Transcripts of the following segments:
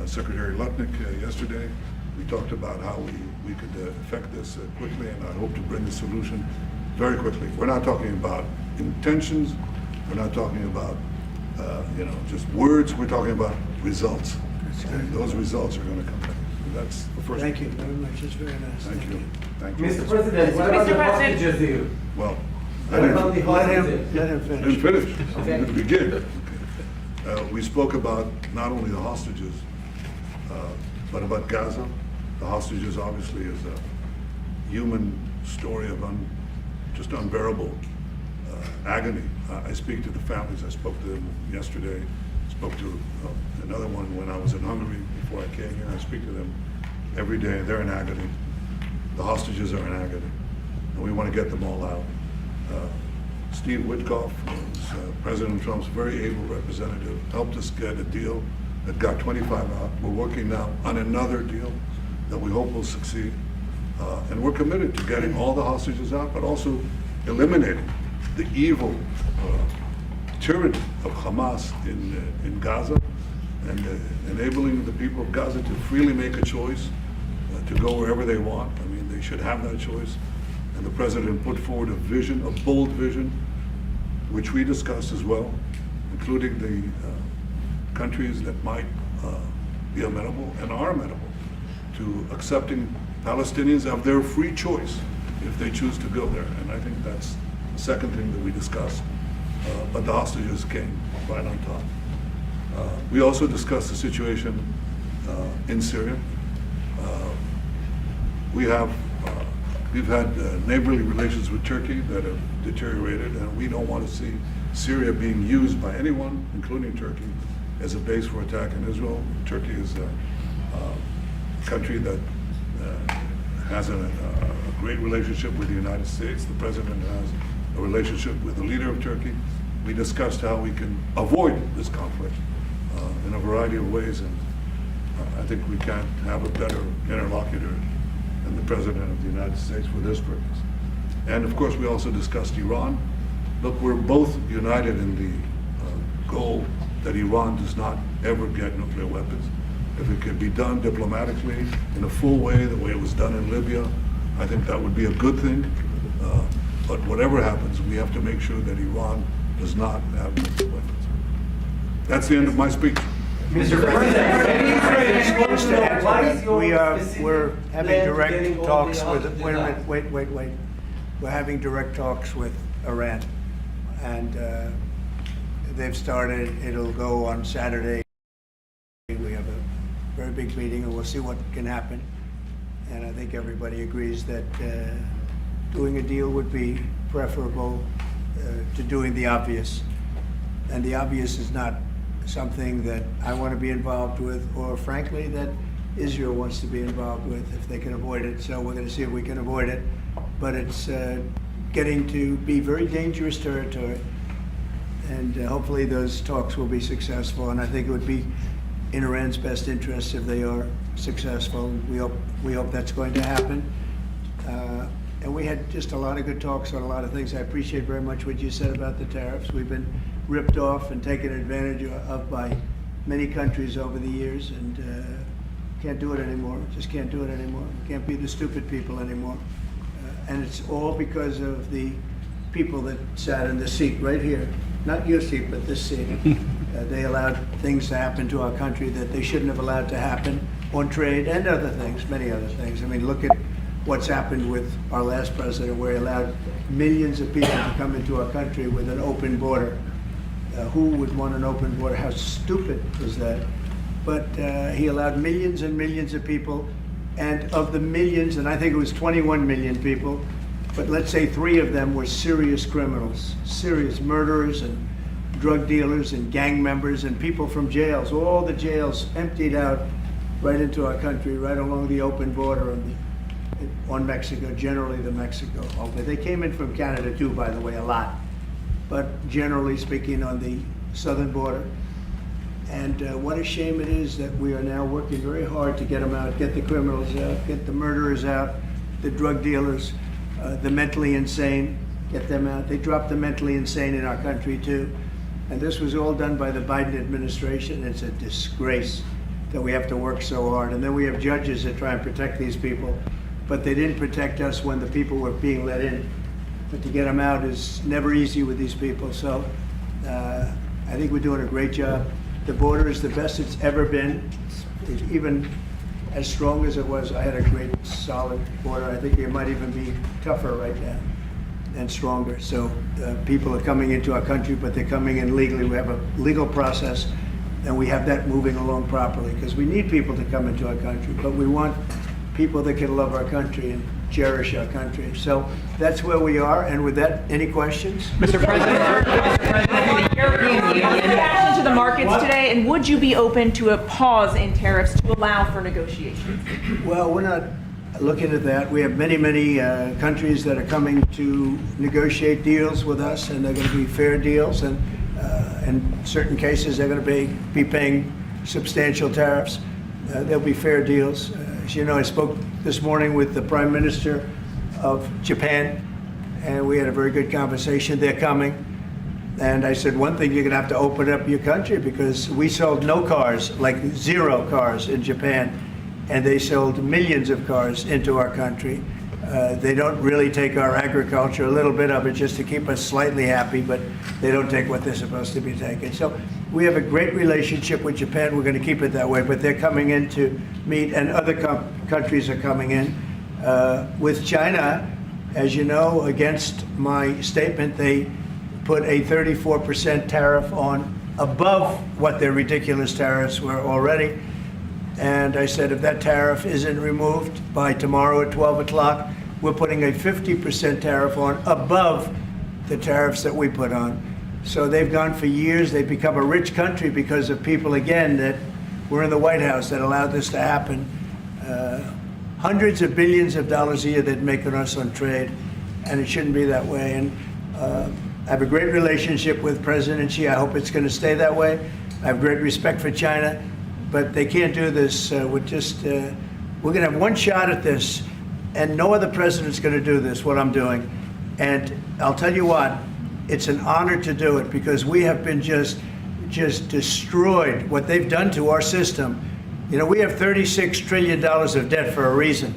Secretary Lutnick yesterday. We talked about how we could effect this quickly, and I hope to bring a solution very quickly. We're not talking about intentions. We're not talking about just words. We're talking about results. And those results are going to come back. That's the first. Thank you very much. It's very nice. Thank you. Thank you. Mr. President, what about the hostages here? Well, What about the hostages? Let him I finish. didn't finish. Okay. I'm going to begin. We spoke about not only the hostages, but about Gaza. The hostages obviously is a human story of just unbearable agony. I speak to the families. I spoke to them yesterday. Spoke to another one when I was in Hungary before I came here. I speak to them every day. They're in agony. The hostages are in agony, and we want to get them all out. Steve Witkoff was President Trump's very able representative, helped us get a deal that got 25 out. We're working now on another deal that we hope will succeed. And we're committed to getting all the hostages out, but also eliminating the evil tyranny of Hamas in Gaza and enabling the people of Gaza to freely make a choice to go wherever they want. I mean, they should have that choice. And the president put forward a vision, a bold vision, which we discussed as well, including the countries that might be amenable and are amenable to accepting Palestinians of their free choice if they choose to go there. And I think that's the second thing that we discussed. But the hostages came right on top. We also discussed the situation in Syria. We've had neighborly relations with Turkey that have deteriorated, and we don't want to see Syria being used by anyone, including Turkey, as a base for attack in Israel. Turkey is a country that has a great relationship with the United States. The president has a relationship with the leader of Turkey. We discussed how we can avoid this conflict in a variety of ways, and I think we can't have a better interlocutor than the President of the United States for this purpose. And of course, we also discussed Iran. Look, we're both united in the goal that Iran does not ever get nuclear weapons. If it could be done diplomatically in a full way, the way it was done in Libya, I think that would be a good thing. But whatever happens, we have to make sure that Iran does not have nuclear weapons. That's the end of my speech. Mr. President, what is your We're having plan to direct getting all talks the with, hostages wait a out? minute, wait. We're having direct talks with Iran. And they've started, it'll go on Saturday. We have a very big meeting and we'll see what can happen. And I think everybody agrees that doing a deal would be preferable to doing the obvious. And the obvious is not something that I want to be involved with, or frankly, that Israel wants to be involved with if they can avoid it. So we're going to see if we can avoid it. But it's getting to be very dangerous territory. And hopefully those talks will be successful. And I think it would be in Iran's best interest if they are successful. We hope that's going to happen. And we had just a lot of good talks on a lot of things. I appreciate very much what you said about the tariffs. We've been ripped off and taken advantage of by many countries over the years, and can't do it anymore. Just can't do it anymore. Can't be the stupid people anymore. And it's all because of the people that sat in the seat right here. Not your seat, but this seat. They allowed things to happen to our country that they shouldn't have allowed to happen on trade and other things, many other things. I mean, look at what's happened with our last president, where he allowed millions of people to come into our country with an open border. Who would want an open border? How stupid is that? But he allowed millions and millions of people, and of the millions, and I think it was 21 million people, but let's say 3 of them were serious criminals, serious murderers and drug dealers and gang members and people from jails. All the jails emptied out right into our country, right along the open border on Mexico, generally the Mexico. Okay, they came in from Canada too, by the way, a lot. But generally speaking, on the southern border. And what a shame it is that we are now working very hard to get them out, get the criminals out, get the murderers out, the drug dealers, the mentally insane, get them out. They dropped the mentally insane in our country too. And this was all done by the Biden administration. It's a disgrace that we have to work so hard. And then we have judges that try and protect these people, but they didn't protect us when the people were being let in. But to get them out is never easy with these people. So I think we're doing a great job. The border is the best it's ever been. It's even as strong as it was. I had a great, solid border. I think it might even be tougher right now and stronger. So people are coming into our country, but they're coming in legally. We have a legal process, and we have that moving along properly, because we need people to come into our country, but we want people that can love our country and cherish our country. So that's where we are. And with that, any questions? Mr. President, the European Union reaction to the markets today, and would you be open to a pause in tariffs to allow for negotiations? Well, we're not looking at that. We have many, many countries that are coming to negotiate deals with us, and they're going to be fair deals. And in certain cases, they're going to be paying substantial tariffs. There'll be fair deals. As you know, I spoke this morning with the Prime Minister of Japan, and we had a very good conversation. They're coming. And I said, one thing, you're going to have to open up your country, because we sold no cars, like 0 cars in Japan, and they sold millions of cars into our country. They don't really take our agriculture, a little bit of it just to keep us slightly happy, but they don't take what they're supposed to be taking. So we have a great relationship with Japan. We're going to keep it that way, but they're coming in to meet, and other countries are coming in. With China, as you know, against my statement, they put a 34% tariff on above what their ridiculous tariffs were already. And I said, if that tariff isn't removed by tomorrow at 12 o'clock, we're putting a 50% tariff on above the tariffs that we put on. So they've gone for years. They've become a rich country because of people, again, that were in the White House that allowed this to happen. Hundreds of billions of dollars a year they'd make on us on trade, and it shouldn't be that way. And I have a great relationship with President Xi. I hope it's going to stay that way. I have great respect for China, but they can't do this. We're going to have one shot at this, and no other president's going to do this, what I'm doing. And I'll tell you what, it's an honor to do it, because we have been just destroyed, what they've done to our system. You know, we have $36 trillion of debt for a reason.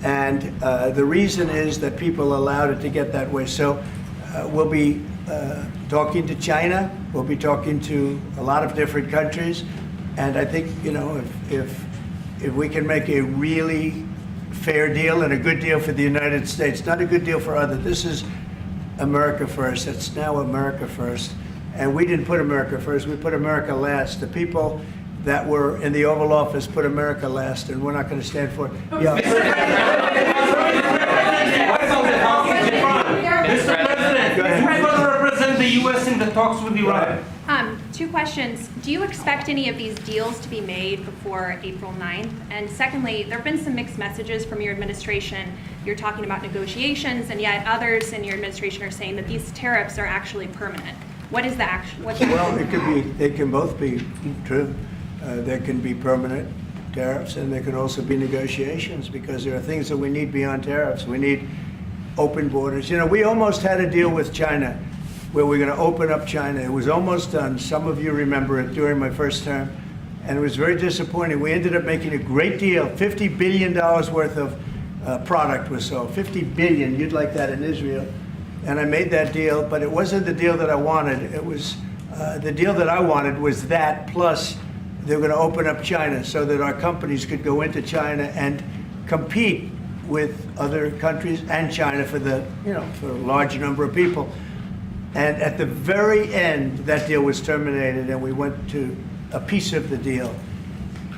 And the reason is that people allowed it to get that way. So we'll be talking to China. We'll be talking to a lot of different countries. And I think, you know, if we can make a really fair deal and a good deal for the United States, not a good deal for others. This is America first. It's now America first. And we didn't put America first. We put America last. The people that were in the Oval Office put America last, and we're not going to stand for it. Yeah. Mr. President, who's going to represent the U.S. in the talks with Iran? 2 questions. Do you expect any of these deals to be made before April 9th? And secondly, there have been some mixed messages from your administration. You're talking about negotiations, and yet others in your administration are saying that these tariffs are actually permanent. What is the action? Well, it could be. They can both be true. There can be permanent tariffs, and there can also be negotiations, because there are things that we need beyond tariffs. We need open borders. You know, we almost had a deal with China where we're going to open up China. It was almost done. Some of you remember it during my first term, and it was very disappointing. We ended up making a great deal. $50 billion worth of product was sold. $50 billion. You'd like that in Israel. And I made that deal, but it wasn't the deal that I wanted. It was the deal that I wanted was that, plus they were going to open up China so that our companies could go into China and compete with other countries and China for the, you know, for a large number of people. And at the very end, that deal was terminated, and we went to a piece of the deal.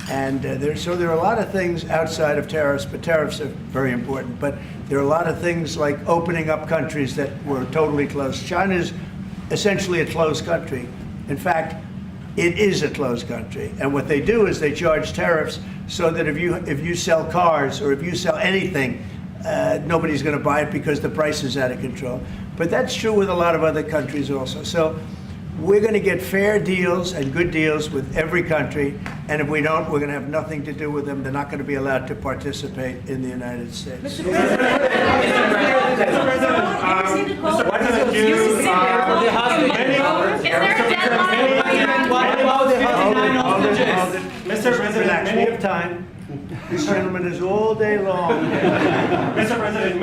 And so there are a lot of things outside of tariffs, but tariffs are very important. But there are a lot of things like opening up countries that were totally closed. China is essentially a closed country. In fact, it is a closed country. And what they do is they charge tariffs so that if you sell cars or if you sell anything, nobody's going to buy it because the price is out of control. But that's true with a lot of other countries also. So we're going to get fair deals and good deals with every country. And if we don't, we're going to have nothing to do with them. They're not going to be allowed to participate in the United States. Mr. President, what is your view on the hostages? Is there a deadline? What about the hostages? Mr. President, Relax, we have time. This gentleman is all day long. Mr. President,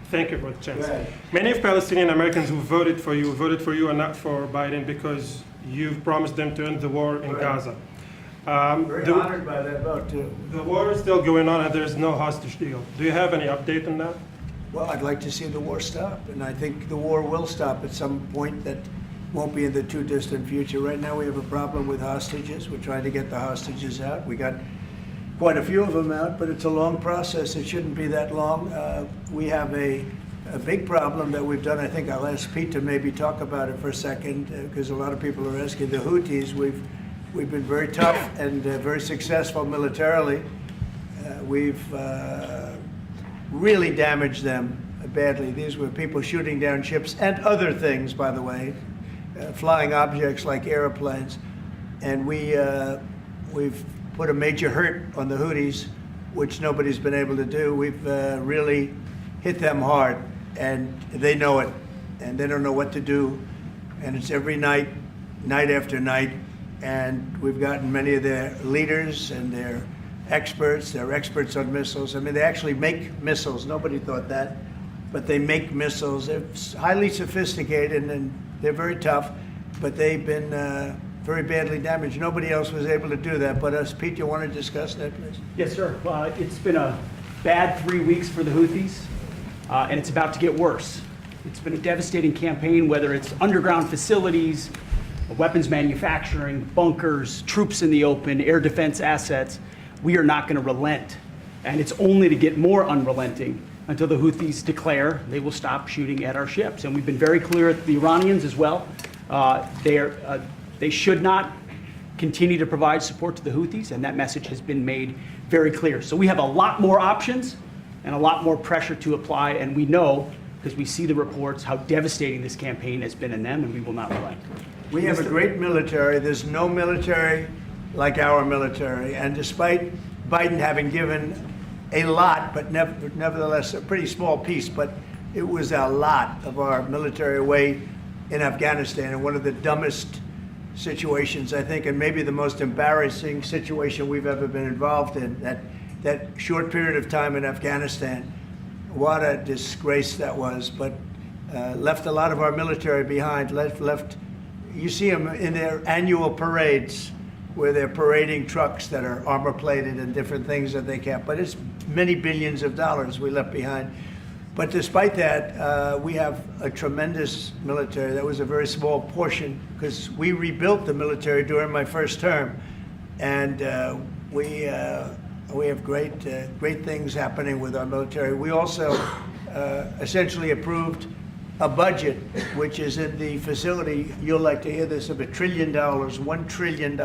thank you for the chance. Go ahead. Many of Palestinian Americans who voted for you and not for Biden because you've promised them to end the war in Right. Gaza. Very The honored by that vote, too. war is still going on and there's no hostage deal. Do you have any update on that? Well, I'd like to see the war stop, and I think the war will stop at some point that won't be in the too distant future. Right now, we have a problem with hostages. We're trying to get the hostages out. We got quite a few of them out, but it's a long process. It shouldn't be that long. We have a big problem that we've done. I think I'll ask Pete to maybe talk about it for a second, because a lot of people are asking. The Houthis, we've been very tough and very successful militarily. We've really damaged them badly. These were people shooting down ships and other things, by the way, flying objects like airplanes. And we've put a major hurt on the Houthis, which nobody's been able to do. We've really hit them hard, and they know it, and they don't know what to do. And it's every night, night after night. And we've gotten many of their leaders and their experts. They're experts on missiles. I mean, they actually make missiles. Nobody thought that. But they make missiles. They're highly sophisticated, and they're very tough. But they've been very badly damaged. Nobody else was able to do that but us. Pete, you want to discuss that, please? Yes, sir. It's been a bad 3 weeks for the Houthis, and it's about to get worse. It's been a devastating campaign, whether it's underground facilities, weapons manufacturing, bunkers, troops in the open, air defense assets. We are not going to relent, and it's only to get more unrelenting until the Houthis declare they will stop shooting at our ships. And we've been very clear at the Iranians as well. They should not continue to provide support to the Houthis, and that message has been made very clear. So we have a lot more options and a lot more pressure to apply, and we know, because we see the reports, how devastating this campaign has been in them, and we will not relent. We have a great military. There's no military like our military. And despite Biden having given a lot, but nevertheless a pretty small piece, but it was a lot of our military away in Afghanistan, and one of the dumbest situations, I think, and maybe the most embarrassing situation we've ever been involved in, that short period of time in Afghanistan. What a disgrace that was, but left a lot of our military behind, left you see them in their annual parades where they're parading trucks that are armor plated and different things that they can't, but it's many billions of dollars we left behind. But despite that, we have a tremendous military. That was a very small portion because we rebuilt the military during my first term, and we have great things happening with our military. We also essentially approved a budget, which is in the facility, you'll like to hear this, of $1 trillion, $1 trillion,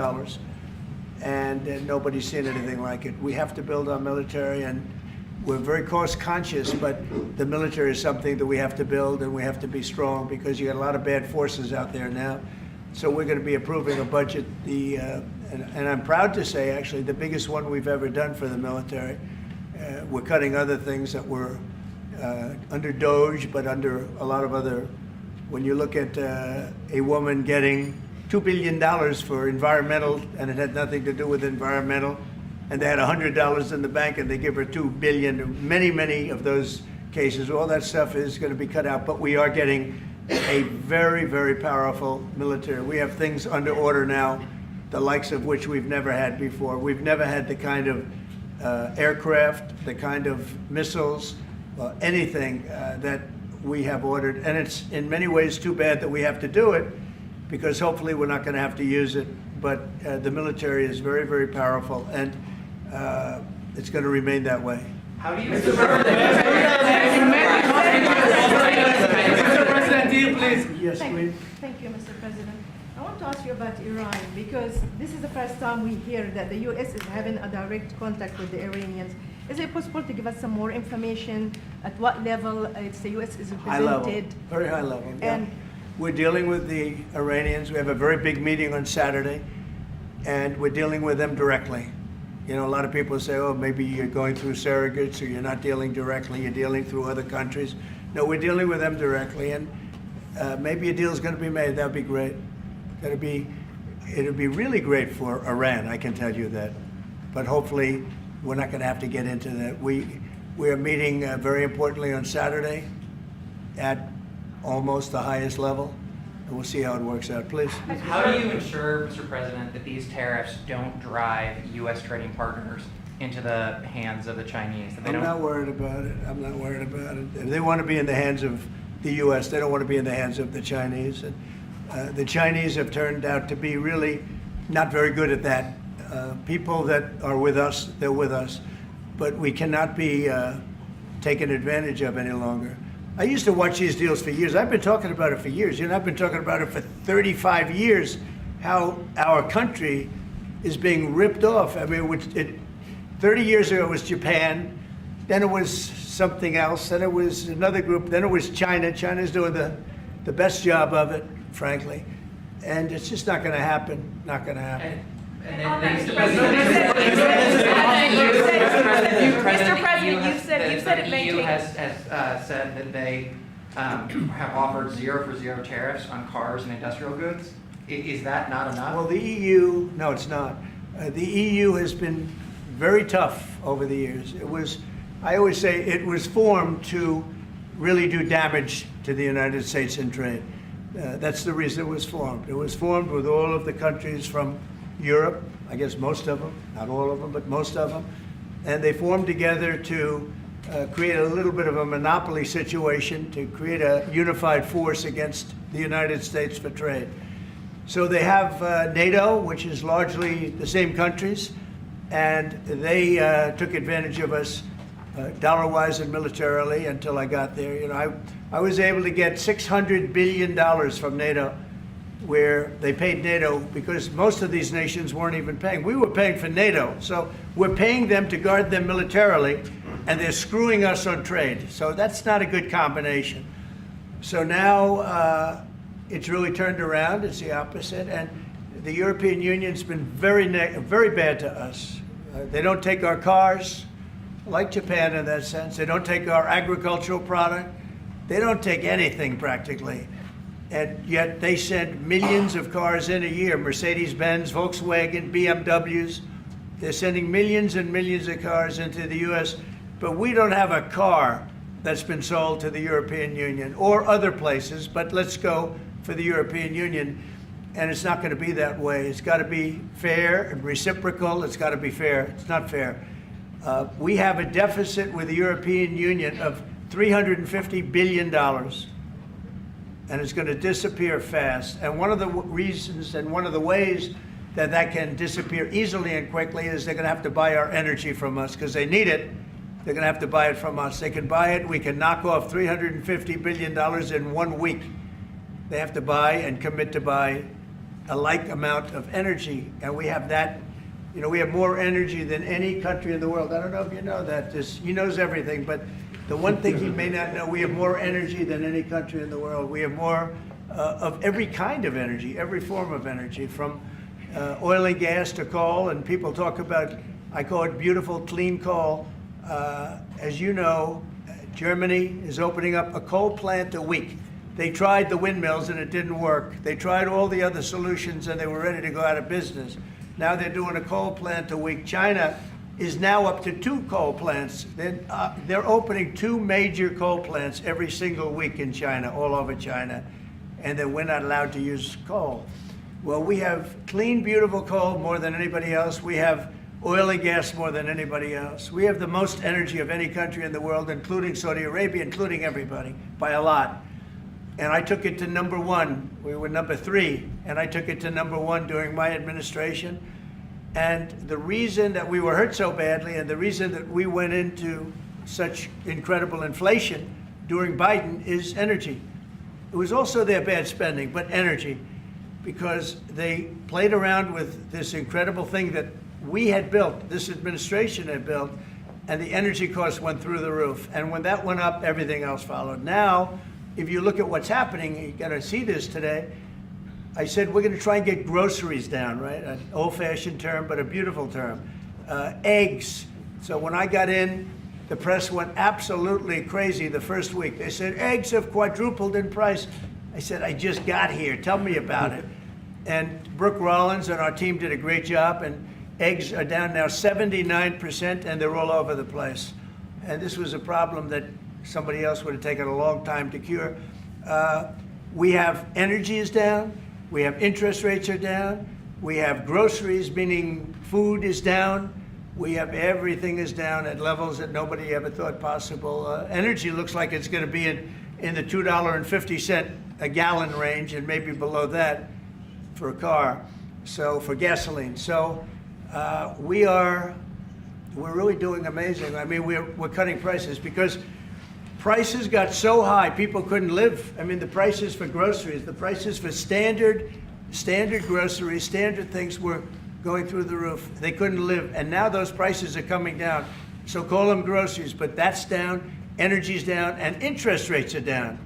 and nobody's seen anything like it. We have to build our military, and we're very cost conscious, but the military is something that we have to build, and we have to be strong because you got a lot of bad forces out there now. So we're going to be approving a budget, and I'm proud to say, actually, the biggest one we've ever done for the military. We're cutting other things that were under DOGE, but under a lot of other. When you look at a woman getting $2 billion for environmental, and it had nothing to do with environmental, and they had $100 in the bank, and they give her $2 billion. Many of those cases, all that stuff is going to be cut out. But we are getting a very, very powerful military. We have things under order now, the likes of which we've never had before. We've never had the kind of aircraft, the kind of missiles, anything that we have ordered. And it's in many ways too bad that we have to do it, because hopefully we're not going to have to use it. But the military is very, very powerful, and it's going to remain that way. How do you, Mr. President, do you please? Yes, please. Thank you, Mr. President. I want to ask you about Iran, because this is the first time we hear that the U.S. is having a direct contact with the Iranians. Is it possible to give us some more information at what level the U.S. is High level, represented? very high level. Yeah. And We're dealing with the Iranians. We have a very big meeting on Saturday, and we're dealing with them directly. You know, a lot of people say, oh, maybe you're going through surrogates, or you're not dealing directly, you're dealing through other countries. No, we're dealing with them directly, and maybe a deal is going to be made. That would be great. That'd be It would be really great for Iran, I can tell you that. But hopefully, we're not going to have to get into that. We are meeting very importantly on Saturday at almost the highest level. And we'll see how it works out. Please. How do you ensure, Mr. President, that these tariffs don't drive U.S. trading partners into the hands of the Chinese? That they I'm not worried about it. I'm not worried about it. If they want to be in the hands of the U.S., they don't want to be in the hands of the Chinese. And the Chinese have turned out to be really not very good at that. People that are with us, they're with us. But we cannot be taken advantage of any longer. I used to watch these deals for years. I've been talking about it for years. You know, I've been talking about it for 35 years, how our country is being ripped off. I mean, 30 years ago it was Japan, then it was something else, then it was another group, then it was China. China's doing the best job of it, frankly. And it's just not going to happen, not going to happen. Mr. President, you said it may The EU take. has said that they have offered 0 for 0 tariffs on cars and industrial goods. Is that not enough? Well, the EU, no, it's not. The EU has been very tough over the years. I always say it was formed to really do damage to the United States in trade. That's the reason it was formed. It was formed with all of the countries from Europe, I guess most of them, not all of them, but most of them. And they formed together to create a little bit of a monopoly situation, to create a unified force against the United States for trade. So they have NATO, which is largely the same countries, and they took advantage of us dollar-wise and militarily until I got there. You know, I was able to get $600 billion from NATO, where they paid NATO because most of these nations weren't even paying. We were paying for NATO, so we're paying them to guard them militarily, and they're screwing us on trade. So that's not a good combination. So now it's really turned around. It's the opposite, and the European Union's been very bad to us. They don't take our cars, like Japan in that sense. They don't take our agricultural product. They don't take anything practically. And yet they send millions of cars in a year, Mercedes-Benz, Volkswagen, BMWs. They're sending millions and millions of cars into the U.S., but we don't have a car that's been sold to the European Union or other places, but let's go for the European Union. And it's not going to be that way. It's got to be fair and reciprocal. It's got to be fair. It's not fair. We have a deficit with the European Union of $350 billion. And it's going to disappear fast. And one of the reasons and one of the ways that that can disappear easily and quickly is they're going to have to buy our energy from us because they need it. They're going to have to buy it from us. They can buy it. We can knock off $350 billion in 1 week. They have to buy and commit to buy a like amount of energy. And we have that. You know, we have more energy than any country in the world. I don't know if you know that. He knows everything, but the one thing he may not know, we have more energy than any country in the world. We have more of every kind of energy, every form of energy, from oil and gas to coal. And people talk about, I call it beautiful, clean coal. As you know, Germany is opening up a coal plant a week. They tried the windmills and it didn't work. They tried all the other solutions and they were ready to go out of business. Now they're doing a coal plant a week. China is now up to 2 coal plants. They're opening 2 major coal plants every single week in China, all over China, and then we're not allowed to use coal. Well, we have clean, beautiful coal more than anybody else. We have oil and gas more than anybody else. We have the most energy of any country in the world, including Saudi Arabia, including everybody, by a lot. And I took it to number 1. We were number 3, and I took it to number 1 during my administration. And the reason that we were hurt so badly and the reason that we went into such incredible inflation during Biden is energy. It was also their bad spending, but energy, because they played around with this incredible thing that we had built, this administration had built, and the energy costs went through the roof. And when that went up, everything else followed. Now, if you look at what's happening, you got to see this today. I said, we're going to try and get groceries down, right? An old-fashioned term, but a beautiful term. Eggs. So when I got in, the press went absolutely crazy the first week. They said, eggs have quadrupled in price. I said, I just got here. Tell me about it. And Brooke Rollins and our team did a great job, and eggs are down now 79%, and they're all over the place. And this was a problem that somebody else would have taken a long time to cure. We have energy is down, we have interest rates are down, we have groceries, meaning food is down, we have everything is down at levels that nobody ever thought possible. Energy looks like it's going to be in the $2.50 a gallon range, and maybe below that for a car, so for gasoline. So we're really doing amazing. I mean, we're cutting prices because prices got so high, people couldn't live. I mean, the prices for groceries, the prices for standard groceries, standard things were going through the roof. They couldn't live, and now those prices are coming down. So call them groceries, but that's down, energy's down, and interest rates are down.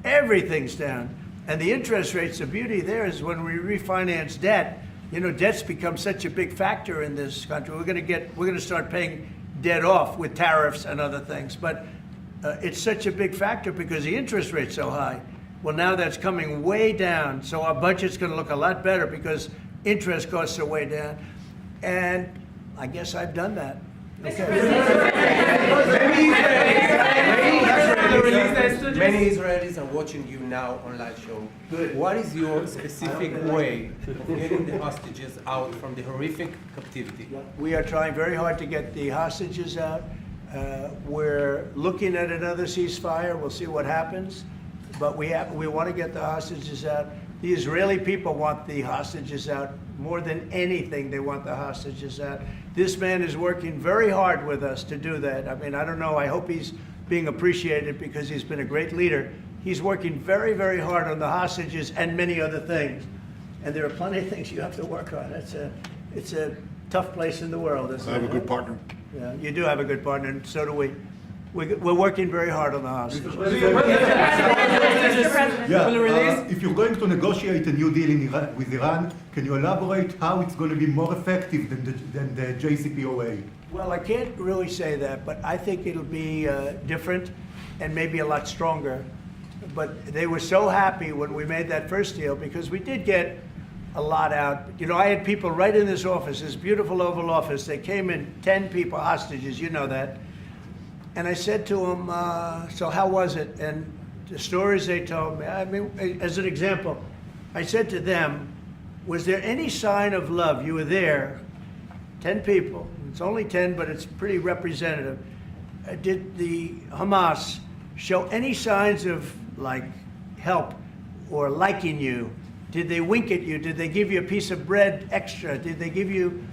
Everything's down. And the interest rates, the beauty there is when we refinance debt, you know, debt's become such a big factor in this country. We're going to start paying debt off with tariffs and other things. But it's such a big factor because the interest rate's so high. Well, now that's coming way down. So our budget's going to look a lot better because interest costs are way down. And I guess I've done that. Many Israelis are watching you now on live show. Good. What is your specific way of getting the hostages out from the horrific captivity? We are trying very hard to get the hostages out. We're looking at another ceasefire. We'll see what happens. But we want to get the hostages out. The Israeli people want the hostages out more than anything. They want the hostages out. This man is working very hard with us to do that. I mean, I don't know. I hope he's being appreciated because he's been a great leader. He's working very, very hard on the hostages and many other things. And there are plenty of things you have to work on. It's a tough place in the world. I have a good partner. Yeah, you do have a good partner, and so do we. We're working very hard on the hostages. If you're going to negotiate a new deal with Iran, can you elaborate how it's going to be more effective than the JCPOA? Well, I can't really say that, but I think it'll be different and maybe a lot stronger. But they were so happy when we made that first deal because we did get a lot out. You know, I had people right in this office, this beautiful Oval Office. They came in, 10 people, hostages, you know that. And I said to them, so how was it? And the stories they told me, I mean, as an example, I said to them, was there any sign of love? You were there, 10 people. It's only 10, but it's pretty representative. Did the Hamas show any signs of, like, help or liking you? Did they wink at you? Did they give you a piece of bread extra? Did they give you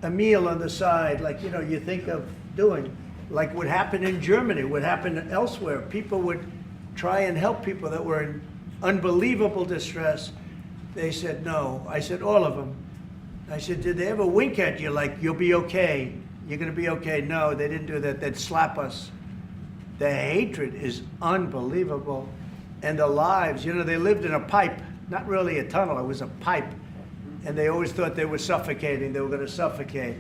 a meal on the side, like, you know, you think of doing? Like would happen in Germany, would happen elsewhere. People would try and help people that were in unbelievable distress. They said no. I said all of them. I said, did they ever wink at you like, you'll be okay, you're going to be okay? No, they didn't do that. They'd slap us. The hatred is unbelievable. And the lives, you know, they lived in a pipe, not really a tunnel, it was a pipe. And they always thought they were suffocating, they were going to suffocate.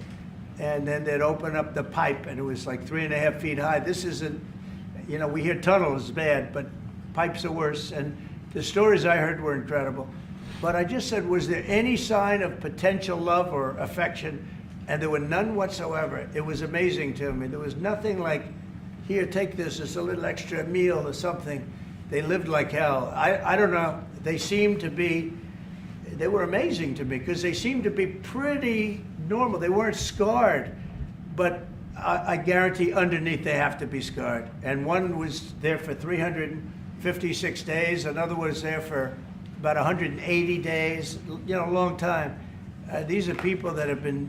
And then they'd open up the pipe, and it was like 3.5 feet high. This isn't, you know, we hear tunnels bad, but pipes are worse. And the stories I heard were incredible. But I just said, was there any sign of potential love or affection? And there were none whatsoever. It was amazing to me. There was nothing like, here, take this, it's a little extra meal or something. They lived like hell. I don't know, they seemed to be, they were amazing to me because they seemed to be pretty normal. They weren't scarred, but I guarantee underneath they have to be scarred. And one was there for 356 days. Another was there for about 180 days, you know, a long time. These are people that have been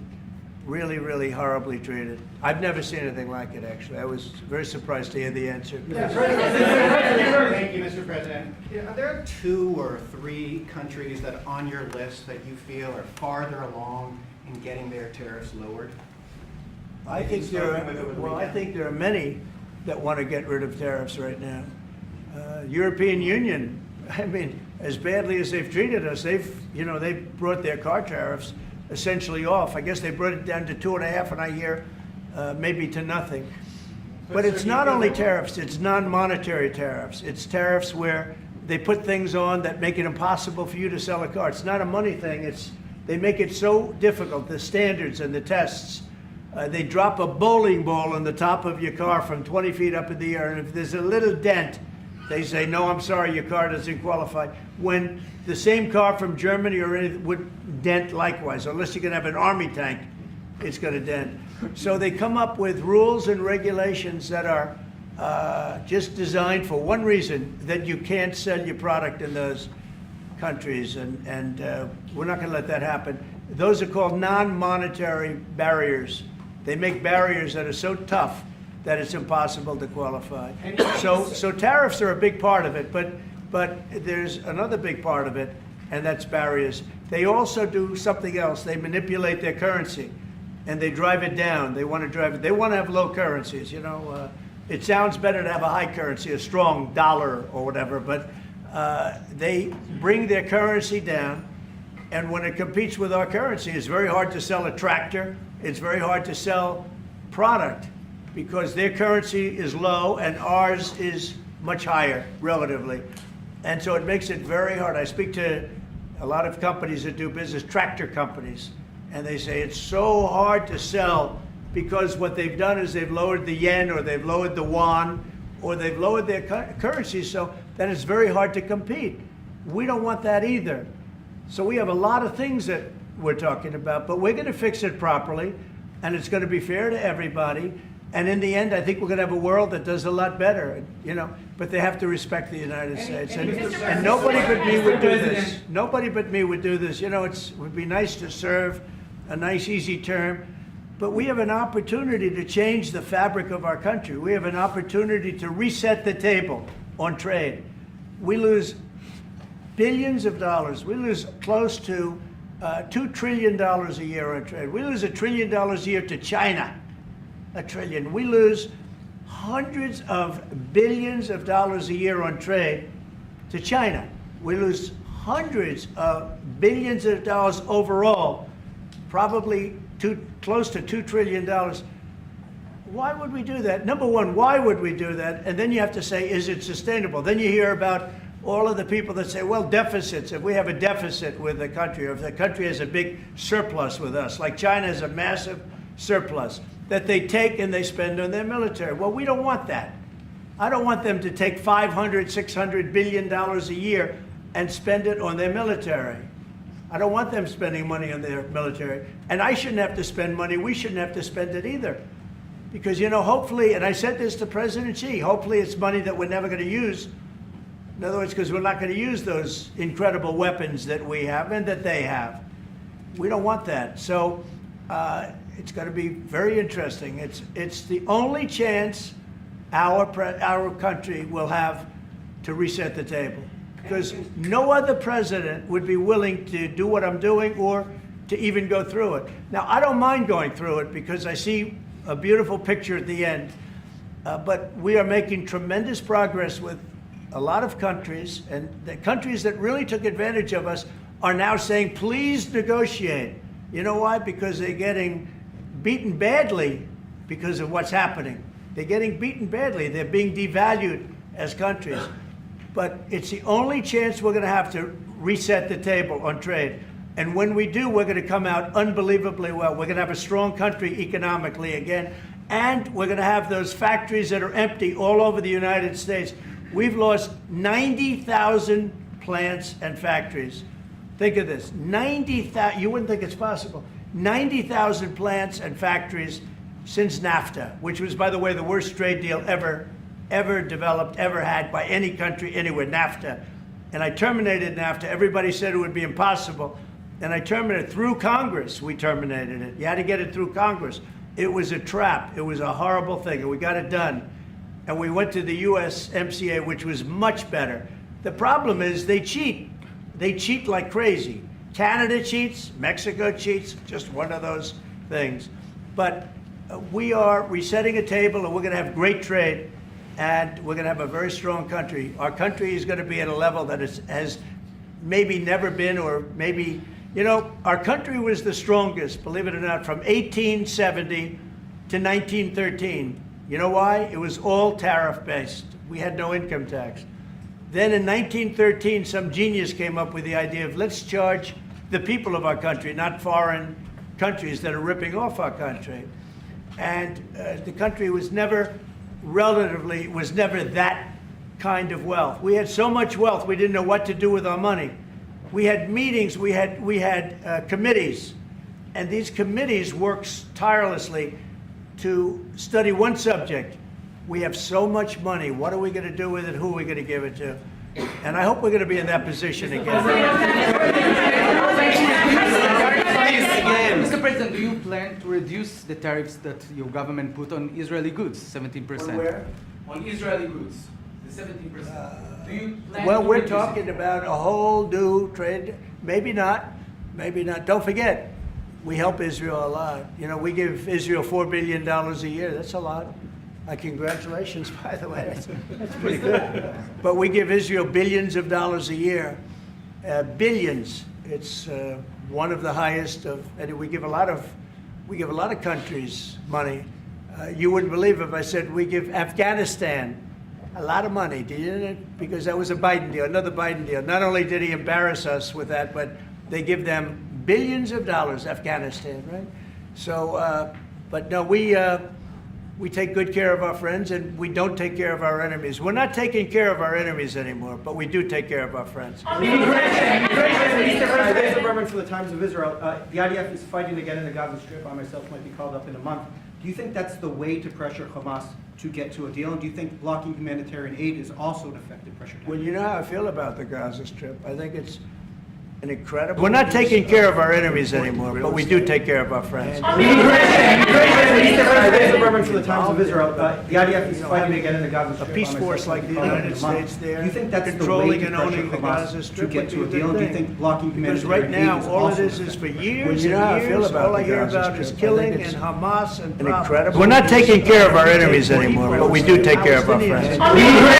really, really horribly treated. I've never seen anything like it, actually. I was very surprised to hear the answer. Thank you, Mr. President. Are there 2 or 3 countries that are on your list that you feel are farther along in getting their tariffs lowered? I think there are many that want to get rid of tariffs right now. European Union, I mean, as badly as they've treated us, they've brought their car tariffs essentially off. I guess they brought it down to 2.5, and I hear maybe to nothing. But it's not only tariffs, it's non-monetary tariffs. It's tariffs where they put things on that make it impossible for you to sell a car. It's not a money thing. They make it so difficult, the standards and the tests. They drop a bowling ball on the top of your car from 20 feet up in the air, and if there's a little dent, they say, no, I'm sorry, your car doesn't qualify. When the same car from Germany or anything would dent likewise, unless you're going to have an army tank, it's going to dent. So they come up with rules and regulations that are just designed for one reason, that you can't sell your product in those countries, and we're not going to let that happen. Those are called non-monetary barriers. They make barriers that are so tough that it's impossible to qualify. So tariffs are a big part of it, but there's another big part of it, and that's barriers. They also do something else. They manipulate their currency, and they drive it down. They want to have low currencies. You know, it sounds better to have a high currency, a strong dollar or whatever, but they bring their currency down, and when it competes with our currency, it's very hard to sell a tractor. It's very hard to sell product because their currency is low and ours is much higher relatively. And so it makes it very hard. I speak to a lot of companies that do business, tractor companies, and they say it's so hard to sell because what they've done is they've lowered the yen or they've lowered the yuan or they've lowered their currency, so then it's very hard to compete. We don't want that either. So we have a lot of things that we're talking about, but we're going to fix it properly, and it's going to be fair to everybody. And in the end, I think we're going to have a world that does a lot better, you know, but they have to respect the United States. And nobody but me would do this. Nobody but me would do this. You know, it would be nice to serve a nice, easy term, but we have an opportunity to change the fabric of our country. We have an opportunity to reset the table on trade. We lose billions of dollars. We lose close to $2 trillion a year on trade. We lose $1 trillion a year to China. $1 trillion. We lose hundreds of billions of dollars a year on trade to China. We lose hundreds of billions of dollars overall, probably close to $2 trillion. Why would we do that? Number one, why would we do that? And then you have to say, is it sustainable? Then you hear about all of the people that say, well, deficits. If we have a deficit with the country, or if the country has a big surplus with us, like China has a massive surplus, that they take and they spend on their military. Well, we don't want that. I don't want them to take $500, $600 billion a year and spend it on their military. I don't want them spending money on their military. And I shouldn't have to spend money. We shouldn't have to spend it either. Because, you know, hopefully, and I said this to President Xi, hopefully it's money that we're never going to use. In other words, because we're not going to use those incredible weapons that we have and that they have. We don't want that. So it's going to be very interesting. It's the only chance our country will have to reset the table. Because no other president would be willing to do what I'm doing or to even go through it. Now, I don't mind going through it because I see a beautiful picture at the end. But we are making tremendous progress with a lot of countries, and the countries that really took advantage of us are now saying, please negotiate. You know why? Because they're getting beaten badly because of what's happening. They're getting beaten badly. They're being devalued as countries. But it's the only chance we're going to have to reset the table on trade. And when we do, we're going to come out unbelievably well. We're going to have a strong country economically again. And we're going to have those factories that are empty all over the United States. We've lost 90,000 plants and factories. Think of this, 90,000, you wouldn't think it's possible. 90,000 plants and factories since NAFTA, which was, by the way, the worst trade deal ever developed, ever had by any country anywhere, NAFTA. And I terminated NAFTA. Everybody said it would be impossible. And I terminated it through Congress. We terminated it. You had to get it through Congress. It was a trap. It was a horrible thing, and we got it done. And we went to the USMCA, which was much better. The problem is they cheat. They cheat like crazy. Canada cheats, Mexico cheats, just one of those things. But we are resetting a table, and we're going to have great trade, and we're going to have a very strong country. Our country is going to be at a level that has maybe never been, or maybe, you know, our country was the strongest, believe it or not, from 1870 to 1913. You know why? It was all tariff-based. We had no income tax. Then in 1913, some genius came up with the idea of let's charge the people of our country, not foreign countries that are ripping off our country. And the country was never that kind of wealth. We had so much wealth, we didn't know what to do with our money. We had meetings, we had committees, and these committees worked tirelessly to study one subject. We have so much money, what are we going to do with it, who are we going to give it to? And I hope we're going to be in that position again. Mr. President, do you plan to reduce the tariffs that your government put on Israeli goods, 17%? On where? On Israeli goods, the 17%. Do you plan Well, to we're reduce talking about a whole new trade. Maybe not. Maybe not. Don't forget, we help Israel a lot. You know, we give Israel $4 billion a year. That's a lot. Congratulations, by the way. That's pretty good. But we give Israel billions of dollars a year. Billions. It's one of the highest of, and we give a lot of countries money. You wouldn't believe if I said we give Afghanistan a lot of money, didn't it? Because that was a Biden deal, another Biden deal. Not only did he embarrass us with that, but they give them billions of dollars, Afghanistan, right? So, but no, we take good care of our friends and we don't take care of our enemies. We're not taking care of our enemies anymore, but we do take care of our friends. Mr. Berman for the Times of Israel. The IDF is fighting again in the Gaza Strip. I myself might be called up in a month. Do you think that's the way to pressure Hamas to get to a deal? And do you think blocking humanitarian aid is also an effective pressure tactic? Well, you know how I feel about the Gaza Strip. I think it's an incredible... We're not taking care of our enemies anymore, but we do take care of our friends. Mr. Berman for the Times of Israel. The IDF is fighting again in the Gaza Strip. A peace force like the United States there, do you think that's controlling the way and to owning the pressure Gaza Hamas Strip to get to a deal? Do you think blocking Because humanitarian right now, aid is all it also is for effective? years Well, you know how I and feel years, about all I the hear Gaza about is Strip. killing I think and it's Hamas and an problems. incredible- We're not taking care of our enemies anymore, but we do take care of our friends.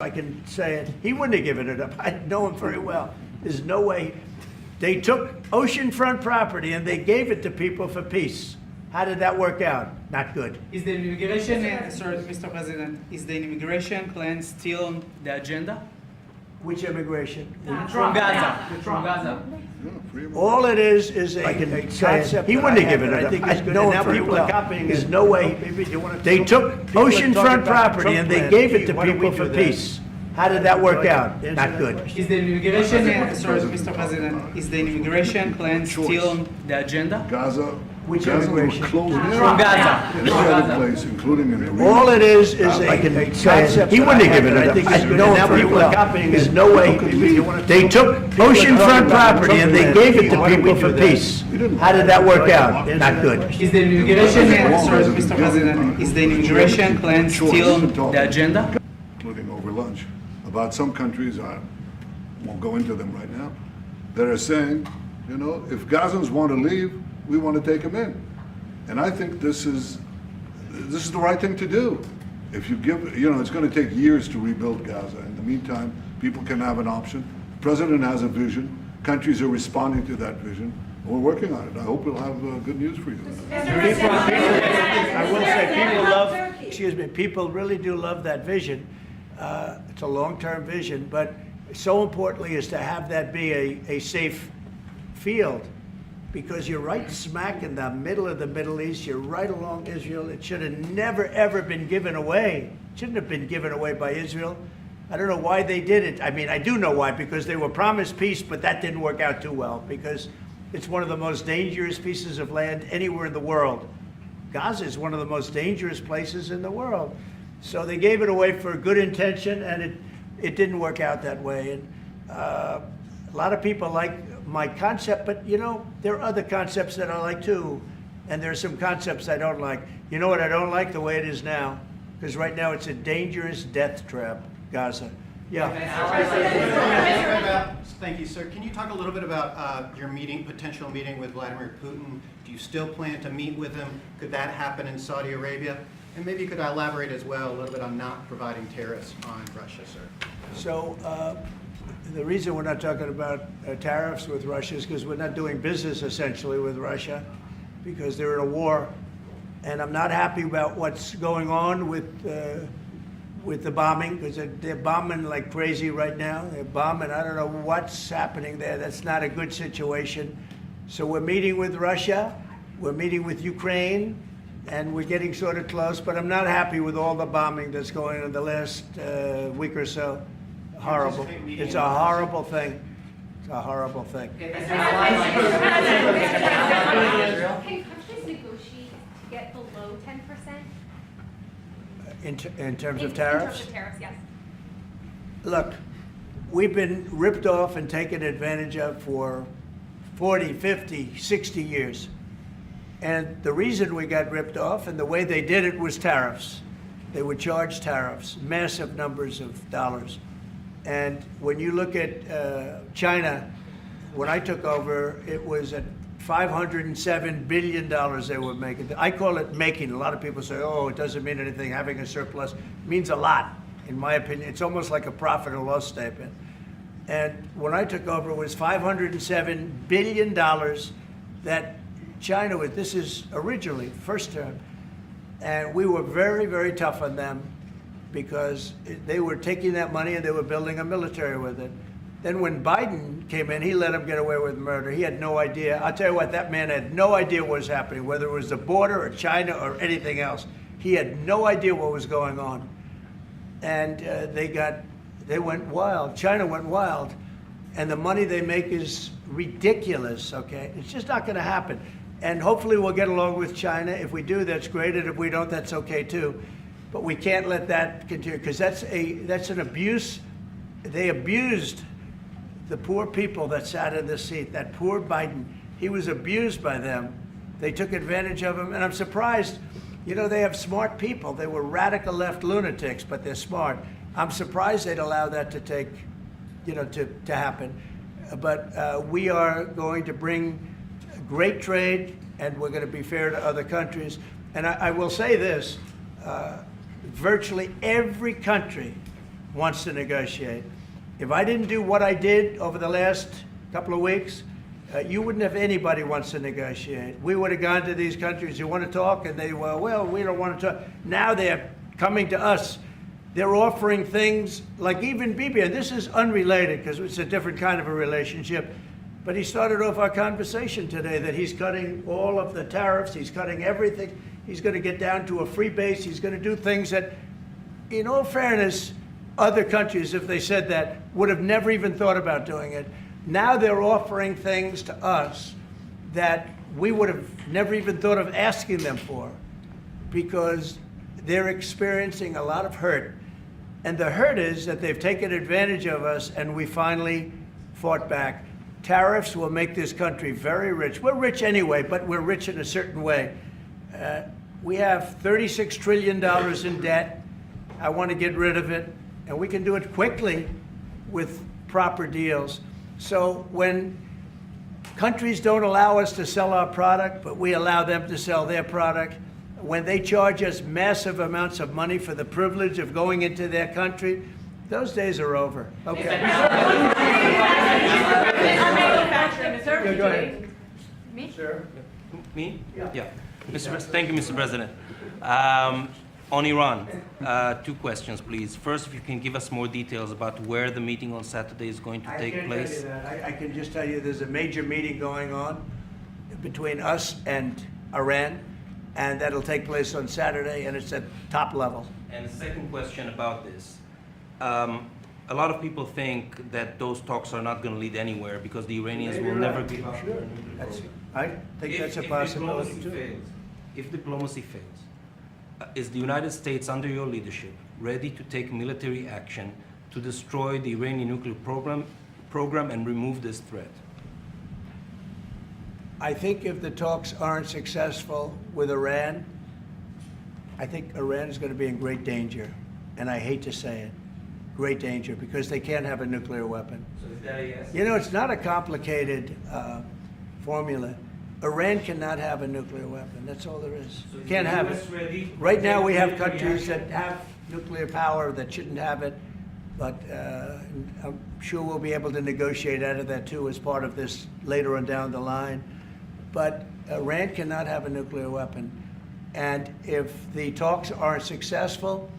I can say it. He wouldn't have given it up. I know him very well. There's no way. They took oceanfront property and they gave it to people for peace. How did that work out? Not good. Is the immigration, sorry, Mr. President, is the immigration plan still on the agenda? Which immigration? From Gaza. From Gaza. All it is a concept. He wouldn't have given it up. I know him very well. There's no way. They took oceanfront property and they gave it to people for peace. How did that work out? Not good. Is the immigration, sorry, Mr. President, is the immigration plan still on the agenda? Gaza, Which Gaza was immigration? closed in. From Gaza. And every other place, including in the All it is I a concept. He wouldn't have given it up. I know him very well. There's no way. They took oceanfront property and they gave it to people for peace. How did that work out? Not good. Is the immigration, sorry, Mr. President, is the immigration plan still on the agenda? including over lunch, about some countries, I won't go into them right now, that are saying, you know, if Gazans want to leave, we want to take them in. And I think this is the right thing to do. If you give, you know, it's going to take years to rebuild Gaza. In the meantime, people can have an option. The president has a vision. Countries are responding to that vision. We're working on it. I hope we'll have good news for you. I will say people really do love that vision. It's a long-term vision, but so importantly is to have that be a safe field, because you're right smack in the middle of the Middle East. You're right along Israel. It should have never, ever been given away. It shouldn't have been given away by Israel. I don't know why they did it. I mean, I do know why, because they were promised peace, but that didn't work out too well, because it's one of the most dangerous pieces of land anywhere in the world. Gaza is one of the most dangerous places in the world. So they gave it away for good intention, and it didn't work out that way. And a lot of people like my concept, but you know, there are other concepts that I like too. And there are some concepts I don't like. You know what I don't like? The way it is now. Because right now it's a dangerous death trap, Gaza. Yeah. Thank you, sir. Can you talk a little bit about your potential meeting with Vladimir Putin? Do you still plan to meet with him? Could that happen in Saudi Arabia? And maybe you could elaborate as well a little bit on not providing tariffs on Russia, sir. So the reason we're not talking about tariffs with Russia is because we're not doing business essentially with Russia because they're in a war. And I'm not happy about what's going on with the bombing, because they're bombing like crazy right now. They're bombing, I don't know what's happening there. That's not a good situation. So we're meeting with Russia, we're meeting with Ukraine, and we're getting sort of close, but I'm not happy with all the bombing that's going on the last week or so. Horrible. It's a horrible thing. It's a horrible thing. Can countries negotiate to get below 10%? In terms of In terms tariffs? of tariffs, yes. Look, we've been ripped off and taken advantage of for 40, 50, 60 years. And the reason we got ripped off and the way they did it was tariffs. They would charge tariffs, massive numbers of dollars. And when you look at China, when I took over, it was at $507 billion they were making. I call it making. A lot of people say, oh, it doesn't mean anything. Having a surplus means a lot, in my opinion. It's almost like a profit or loss statement. And when I took over, it was $507 billion that China was, this is originally, first term. And we were very, very tough on them because they were taking that money and they were building a military with it. Then when Biden came in, he let him get away with murder. He had no idea. I'll tell you what, that man had no idea what was happening, whether it was the border or China or anything else. He had no idea what was going on. And they went wild. China went wild. And the money they make is ridiculous, okay? It's just not gonna happen. And hopefully we'll get along with China. If we do, that's great. And if we don't, that's okay too. But we can't let that continue because that's an abuse. They abused the poor people that sat in the seat. That poor Biden, he was abused by them. They took advantage of him, and I'm surprised. You know, they have smart people. They were radical left lunatics, but they're smart. I'm surprised they'd allow that to take, you know, to happen. But we are going to bring great trade, and we're going to be fair to other countries. And I will say this, virtually every country wants to negotiate. If I didn't do what I did over the last couple of weeks, you wouldn't have anybody wants to negotiate. We would have gone to these countries, you want to talk? And they, well, we don't want to talk. Now they're coming to us. They're offering things like even Bibi, and this is unrelated because it's a different kind of a relationship, but he started off our conversation today that he's cutting all of the tariffs, he's cutting everything. He's going to get down to a free base. He's going to do things that, in all fairness, other countries, if they said that, would have never even thought about doing it. Now they're offering things to us that we would have never even thought of asking them for because they're experiencing a lot of hurt. And the hurt is that they've taken advantage of us and we finally fought back. Tariffs will make this country very rich. We're rich anyway, but we're rich in a certain way. We have $36 trillion in debt. I want to get rid of it, and we can do it quickly with proper deals. So when countries don't allow us to sell our product, but we allow them to sell their product, when they charge us massive amounts of money for the privilege of going into their country, those days are over. Okay. Sir, Go ahead. Me? Sir? Me? Yeah. Thank you, Mr. President. On Iran, two questions, please. First, if you can give us more details about where the meeting on Saturday is going to take place. I can't tell you that. I can just tell you there's a major meeting going on between us and Iran, and that'll take place on Saturday, and it's at top level. And the second question about this. A lot of people think that those talks are not going to lead anywhere because the Iranians will never give up. Sure. I think that's a possibility too. If diplomacy fails, is the United States, under your leadership, ready to take military action to destroy the Iranian nuclear program program and remove this threat? I think if the talks aren't successful with Iran, I think Iran is going to be in great danger. And I hate to say it, great danger, because they can't have a nuclear weapon. So is that a yes? You know, it's not a complicated formula. Iran cannot have a nuclear weapon. That's all there is. So is Can't the have US it. ready? Right now, we have Military countries action? that have nuclear power that shouldn't have it, but I'm sure we'll be able to negotiate out of that too as part of this later on down the line. But Iran cannot have a nuclear weapon. And if the talks aren't successful,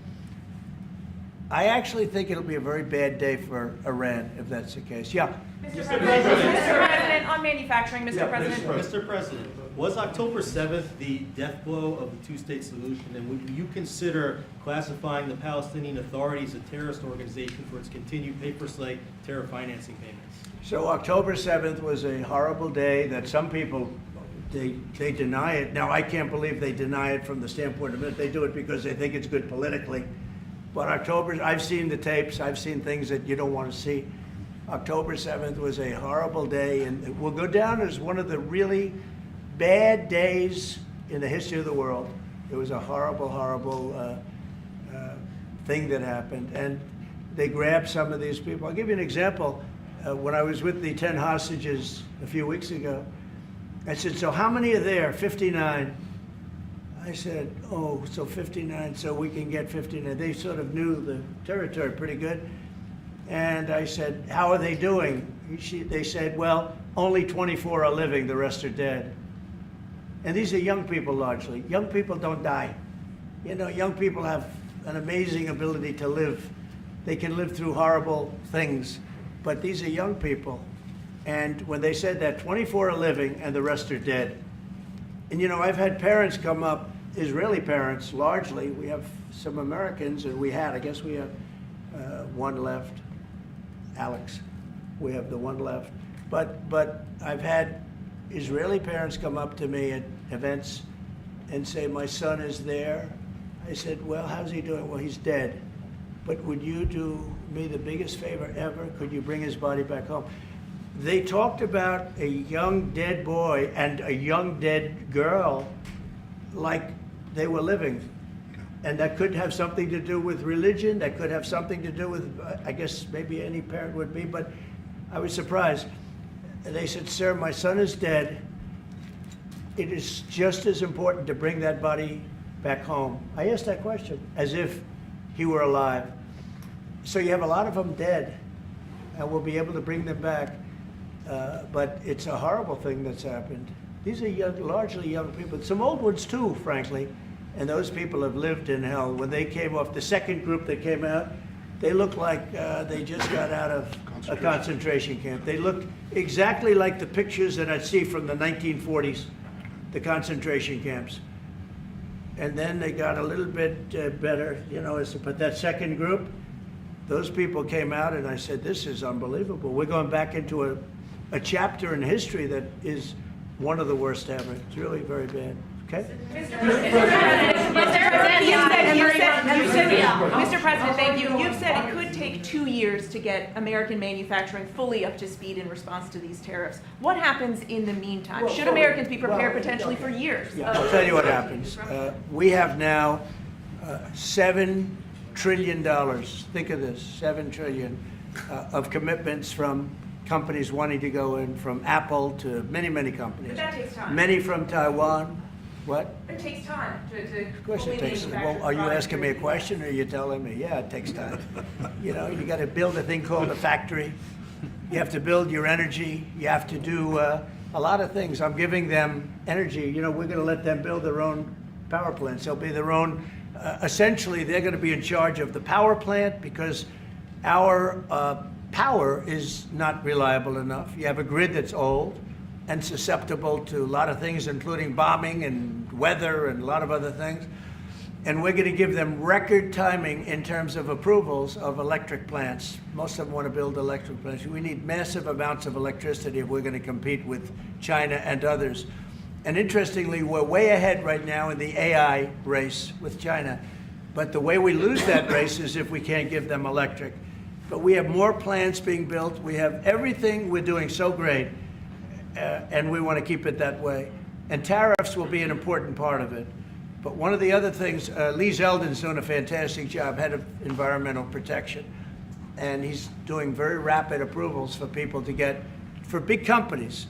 I actually think it'll be a very bad day for Iran if that's the case. Yeah. Mr. President, on manufacturing, Mr. President. Mr. President, was October 7th the death blow of the two-state solution, and would you consider classifying the Palestinian Authority as a terrorist organization for its continued pay-for-slay terror financing payments? So October 7th was a horrible day that some people, they deny it. Now, I can't believe they deny it from the standpoint of it. They do it because they think it's good politically. But I've seen the tapes. I've seen things that you don't want to see. October 7th was a horrible day, and it will go down as one of the really bad days in the history of the world. It was a horrible, horrible thing that happened. And they grabbed some of these people. I'll give you an example. When I was with the 10 hostages a few weeks ago, I said, so how many are there? 59. I said, oh, so 59, so we can get 59. They sort of knew the territory pretty good. And I said, how are they doing? They said, well, only 24 are living, the rest are dead. And these are young people largely. Young people don't die. You know, young people have an amazing ability to live. They can live through horrible things, but these are young people. And when they said that 24 are living and the rest are dead. And you know, I've had parents come up, Israeli parents largely. We have some Americans, and I guess we have one left. Alex, we have the one left. But I've had Israeli parents come up to me at events and say, my son is there. I said, well, how's he doing? Well, he's dead. But would you do me the biggest favor ever? Could you bring his body back home? They talked about a young dead boy and a young dead girl like they were living. And that could have something to do with religion. That could have something to do with, I guess maybe any parent would be, but I was surprised. And they said, sir, my son is dead. It is just as important to bring that body back home. I asked that question as if he were alive. So you have a lot of them dead, and we'll be able to bring them back. But it's a horrible thing that's happened. These are young, largely young people. Some old ones too, frankly. And those people have lived in hell. When they came off, the second group that came out, they looked like they just got out of a concentration camp. They looked exactly like the pictures that I'd see from the 1940s, the concentration camps. And then they got a little bit better, you know, but that second group, those people came out and I said, this is unbelievable. We're going back into a chapter in history that is one of the worst ever. It's really very bad. Okay? Mr. President, thank you. You've said it could take 2 years to get American manufacturing fully up to speed in response to these tariffs. What happens in the meantime? Should Americans be prepared potentially for years? Yeah, I'll tell you what happens. We have now $7 trillion. Think of this, $7 trillion of commitments from companies wanting to go in, from Apple to many, many companies. But that takes time. Many from Taiwan. What? It takes time to Of course fully it takes. manufacture Well, are you products asking me a question, or are you telling me? Yeah, it takes time. You know, you got to build a thing called a factory. You have to build your energy. You have to do a lot of things. I'm giving them energy. You know, we're going to let them build their own power plants. They'll be their own. Essentially, they're going to be in charge of the power plant because our power is not reliable enough. You have a grid that's old and susceptible to a lot of things, including bombing and weather and a lot of other things. And we're going to give them record timing in terms of approvals of electric plants. Most of them want to build electric plants. We need massive amounts of electricity if we're going to compete with China and others. And interestingly, we're way ahead right now in the AI race with China. But the way we lose that race is if we can't give them electric. but we have more plants being built. We have everything. We're doing so great, and we want to keep it that way. And tariffs will be an important part of it. But one of the other things, Lee Zeldin's doing a fantastic job, head of environmental protection, and he's doing very rapid approvals for people to get, for big companies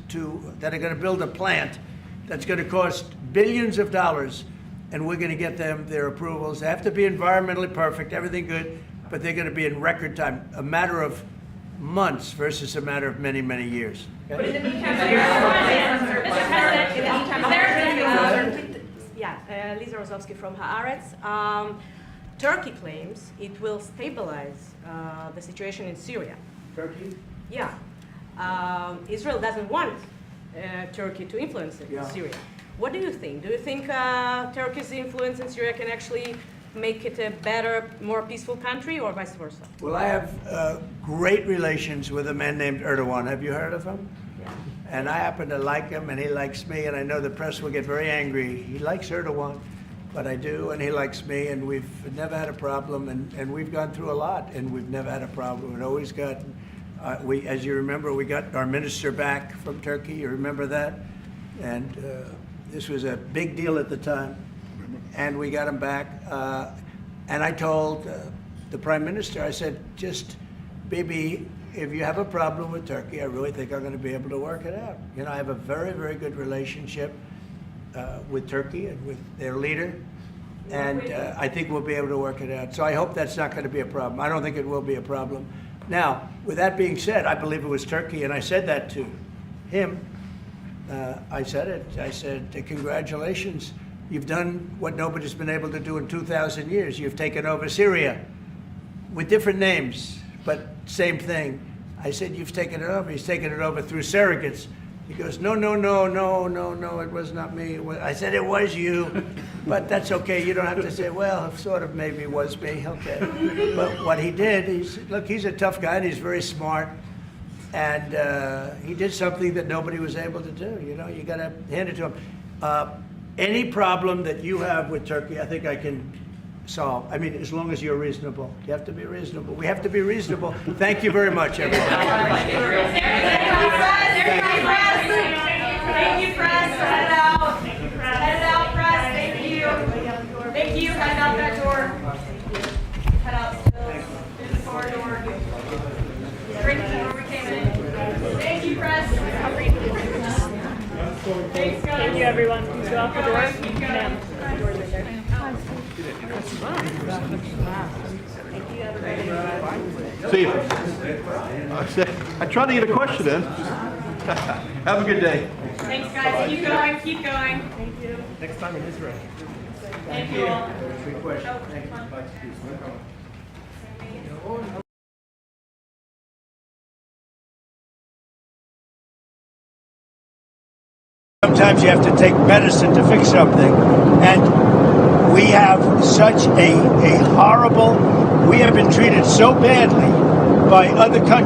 that are going to build a plant that's going to cost billions of dollars, and we're going to get them their approvals. They have to be environmentally perfect, everything good, but they're going to be in record time, a matter of months versus a matter of many, many years. Okay? But in the meantime, Lisa Rosowski from Haaretz. Turkey claims it will stabilize the situation in Syria. Turkey? Yeah. Israel doesn't want Turkey to influence Syria. What do you think? Do you think Turkey's influence in Syria can actually make it a better, more peaceful country, or vice versa? Well, I have great relations with a man named Erdogan. Have you heard of him? Yeah. And I happen to like him, and he likes me, and I know the press will get very angry. He likes Erdogan, but I do, and he likes me, and we've never had a problem, and we've gone through a lot, and we've never had a problem. We've always got, as you remember, we got our minister back from Turkey. You remember that? And this was a big deal at the time, and we got him back. And I told the prime minister, I said, just, Bibi, if you have a problem with Turkey, I really think I'm going to be able to work it out. You know, I have a very, very good relationship with Turkey and with their leader, and I think we'll be able to work it out. So I hope that's not going to be a problem. I don't think it will be a problem. Now, with that being said, I believe it was Turkey, and I said that to him. I said it. I said, congratulations. You've done what nobody's been able to do in 2,000 years. You've taken over Syria with different names, but same thing. I said, you've taken it over. He's taken it over through surrogates. He goes, no, it was not me. I said, it was you, but that's okay. You don't have to say, well, sort of maybe it was me, okay. But what he did, look, he's a tough guy and he's very smart. And he did something that nobody was able to do. You know, you got to hand it to him. Any problem that you have with Turkey, I think I can solve. I mean, as long as you're reasonable. You have to be reasonable. We have to be reasonable. Thank you very much, everybody. Thank you, press. Head it out. Head it out, press. Thank you. Thank you. Head out that door. Head out still. Through the corridor. Straight to the door we came in. Thank you, press. Thanks, guys. Thank you, everyone. Please go out the door. Ma'am, the door's right there. Thank you, everybody. See you. I tried to get a question in. Have a good day. Thanks, guys. Keep going. Keep going. Thank you. Next time in Israel. Thank you all. Good question. Sometimes you have to take medicine to fix something. And we have such a horrible, we have been treated so badly by other countries.